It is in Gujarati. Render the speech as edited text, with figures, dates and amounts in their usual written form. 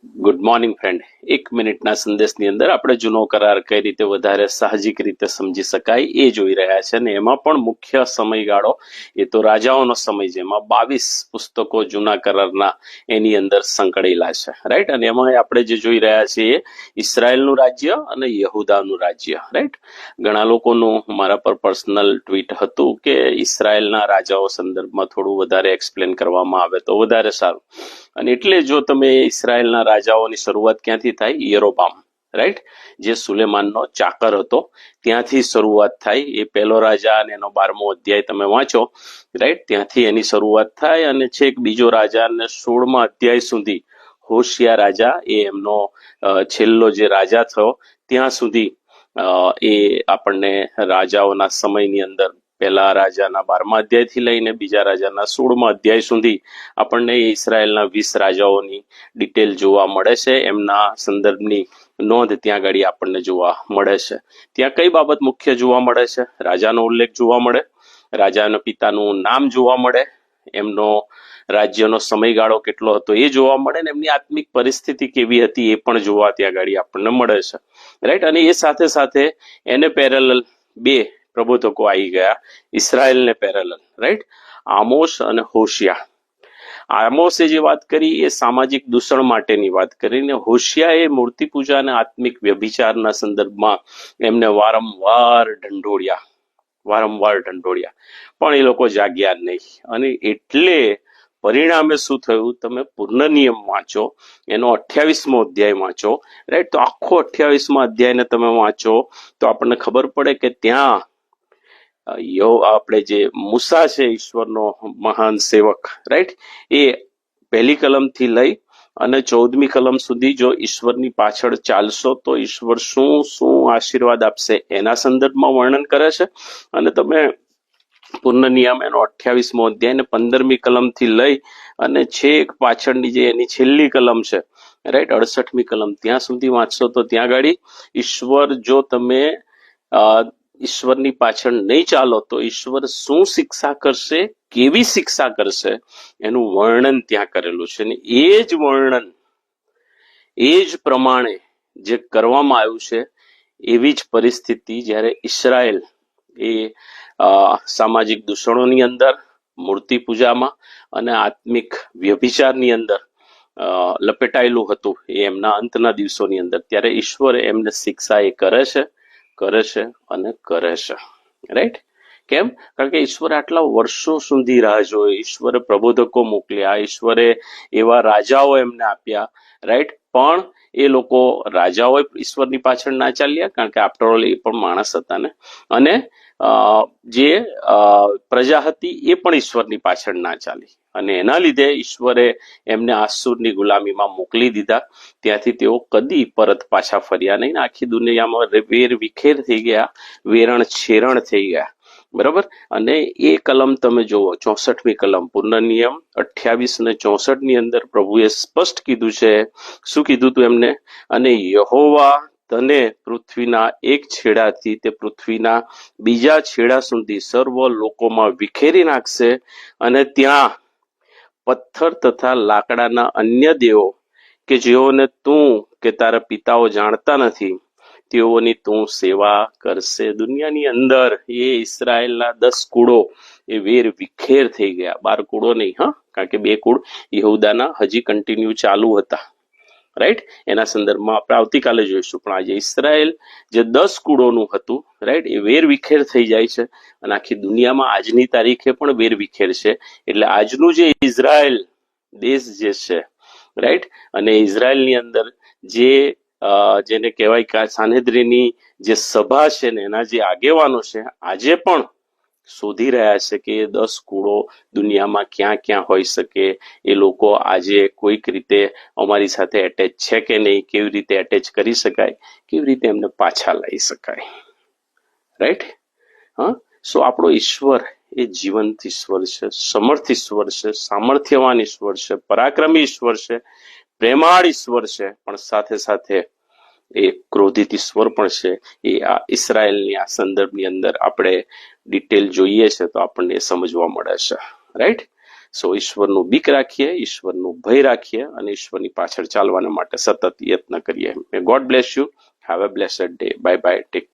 Good morning friend. 1 મિનિટના સંદેશની અંદર આપણે જૂનો કરાર કઈ રીતે વધારે સાહજિક રીતે સમજી શકાય એ જોઈ રહ્યા છે, અને એમાં પણ મુખ્ય સમયગાળો એ તો રાજાઓનો સમય છે. એમાં 22 પુસ્તકો જૂના કરારના એની અંદર સંકળાયેલા છે, રાઈટ. અને એમાં આપણે જે જોઈ રહ્યા છીએ ઇઝરાયલનું રાજ્ય અને યહૂદાનું રાજ્ય, રાઈટ. ઘણા લોકોનું મારા પર પર્સનલ ટ્વીટ હતું કે ઇઝરાયલના રાજાઓ સંદર્ભમાં થોડું વધારે એક્સપ્લેન કરવામાં આવે તો વધારે સારું. અને એટલે જો તમે ઇઝરાયલના રાજાઓની શરૂઆત ક્યાંથી થાય? યરોબામ, રાઈટ, જે સુલેમાનનો ચાકર હતો ત્યાંથી શરૂઆત થાય. એ પહેલો રાજા અને એનો 12મો અધ્યાય તમે વાંચો, રાઈટ, ત્યાંથી એની શરૂઆત થાય અને છેક બીજો રાજા અને 16મા અધ્યાય સુધી હોશિયા રાજા એ એમનો છેલ્લો જે રાજા થયો ત્યાં સુધી એ આપણને રાજાઓના સમયની અંદર પહેલા રાજાના 12મા અધ્યાયથી લઈને બીજા રાજાના 16મા અધ્યાય સુધી આપણને ઇઝરાયલના 20 રાજાઓની ડિટેલ જોવા મળે છે. એમના સંદર્ભની નોંધ ત્યાં આગળ આપણને જોવા મળે છે. ત્યાં કઈ બાબત મુખ્ય જોવા મળે છે? રાજાનો ઉલ્લેખ જોવા મળે, રાજાના પિતાનું નામ જોવા મળે, એમનો રાજ્યનો સમયગાળો કેટલો હતો એ જોવા મળે, ને એમની આત્મિક પરિસ્થિતિ કેવી હતી એ પણ જોવા ત્યાં આગળ આપણને મળે છે, રાઈટ. અને એ સાથે સાથે એને પેરેલલ બે પ્રબોધકો આવી ગયા ઇઝરાયલને પેરેલલ, રાઈટ, આમોસ અને હોશિયા. આમોસે જે વાત કરી એ સામાજિક દૂષણ માટેની વાત કરી, ને હોશિયા એ મૂર્તિ પૂજા અને આત્મિક વ્યભિચારના સંદર્ભમાં એમને વારંવાર ઢંઢોળ્યા, પણ એ લોકો જાગ્યા નહીં. અને એટલે પરિણામે શું થયું? તમે પૂર્ણ નિયમ વાંચો, એનો 28મો અધ્યાય વાંચો, રાઈટ. તો આખો 28મા અધ્યાયને તમે વાંચો તો આપણને ખબર પડે કે ત્યાં આપણે જે મૂસા છે, ઈશ્વરનો મહાન સેવક, રાઈટ, એ પહેલી કલમથી લઈ અને 14મી કલમ સુધી જો ઈશ્વરની પાછળ ચાલશો તો ઈશ્વર શું શું આશીર્વાદ આપશે એના સંદર્ભમાં વર્ણન કરે છે. અને તમે પૂર્ણ નિયમ એનો 28મો અધ્યાય ને 15મી કલમથી લઈ અને છેક પાછળની જે એની છેલ્લી કલમ છે, રાઈટ, 68મી કલમ, ત્યાં સુધી વાંચશો તો ત્યાં આગળ ઈશ્વર, જો તમે ઈશ્વરની પાછળ નહીં ચાલો તો ઈશ્વર શું શિક્ષા કરશે, કેવી શિક્ષા કરશે, એનું વર્ણન ત્યાં કરેલું છે. ને એ જ વર્ણન, એ જ પ્રમાણે જે કરવામાં આવ્યું છે એવી જ પરિસ્થિતિ જ્યારે ઇઝરાયલ એ સામાજિક દૂષણોની અંદર, મૂર્તિ પૂજામાં અને આત્મિક વ્યભિચારની અંદર લપેટાયેલું હતું એ એમના અંતના દિવસોની અંદર, ત્યારે ઈશ્વર એમને શિક્ષા એ કરે છે અને કરે છે, રાઈટ. કેમ? કારણ કે ઈશ્વરે આટલા વર્ષો સુધી રાહ જોઈ, ઈશ્વરે પ્રબોધકો મોકલ્યા, ઈશ્વરે એવા રાજાઓ એમને આપ્યા, રાઈટ. પણ એ લોકો રાજાઓ ઈશ્વરની પાછળ ના ચાલ્યા, કારણ કે આફ્ટર ઓલ એ પણ માણસ હતા ને. અને જે પ્રજા હતી એ પણ ઈશ્વરની પાછળ ના ચાલી, અને એના લીધે ઈશ્વરે એમને આસુરની ગુલામીમાં મોકલી દીધા. ત્યાંથી તેઓ કદી પરત પાછા ફર્યા નહીં. આખી દુનિયામાં વેર વિખેર થઈ ગયા, વેરણ છેરણ થઈ ગયા, બરાબર. અને એ કલમ તમે જુઓ, 64મી કલમ, પૂર્ણ નિયમ 28 અને 64 ની અંદર પ્રભુએ સ્પષ્ટ કીધું છે. શું કીધું તું એમને? અને યહોવા તને પૃથ્વીના એક છેડાથી તે પૃથ્વીના બીજા છેડા સુધી સર્વ લોકોમાં વિખેરી નાખશે, અને ત્યાં પથ્થર તથા લાકડાના અન્ય દેવો કે જેઓને તું કે તારા પિતાઓ જાણતા નથી તેઓની તું સેવા કરશે. દુનિયાની અંદર એ ઇઝરાયલના 10 કુળો એ વેર વિખેર થઈ ગયા. 12 કુળો નહીં, હા, કારણ કે 2 કુળ યહૂદાના હજી કન્ટિન્યુ ચાલુ હતા, રાઈટ. એના સંદર્ભમાં આપણે આવતીકાલે જોઈશું. પણ આજે ઇઝરાયલ જે 10 કુળોનું હતું, રાઈટ, એ વેર વિખેર થઈ જાય છે. અને આખી દુનિયામાં આજની તારીખે પણ વેર વિખેર છે. એટલે આજનું જે ઇઝરાયલ દેશ જે છે, રાઈટ, અને ઇઝરાયલની અંદર જે જેને કહેવાય કે સાનેદ્રીની જે સભા છે ને એના જે આગેવાનો છે આજે પણ શોધી રહ્યા છે કે 10 કુળો દુનિયામાં ક્યાં ક્યાં હોઈ શકે. એ લોકો આજે કોઈક રીતે અમારી સાથે એટેચ છે કે નહીં, કેવી રીતે એટેચ કરી શકાય, કેવી રીતે એમને પાછા લાવી શકાય, રાઈટ. હા, સો આપણો ઈશ્વર એ જીવંત ઈશ્વર છે, સમર્થ ઈશ્વર છે, સામર્થ્યવાન ઈશ્વર છે, પરાક્રમી ઈશ્વર છે, પ્રેમાળ ઈશ્વર છે, પણ સાથે સાથે એ ક્રોધિત ઈશ્વર પણ છે. એ આ ઇઝરાયલની આ સંદર્ભની અંદર આપણે ડિટેલ જોઈએ છે તો આપણને સમજવા મળે છે, રાઈટ. સો ઈશ્વરનું બીક રાખીએ, ઈશ્વરનું ભય રાખીએ અને ઈશ્વરની પાછળ ચાલવાના માટે સતત યત્ન કરીએ. May God bless you. Have a blessed day. Bye bye. Tech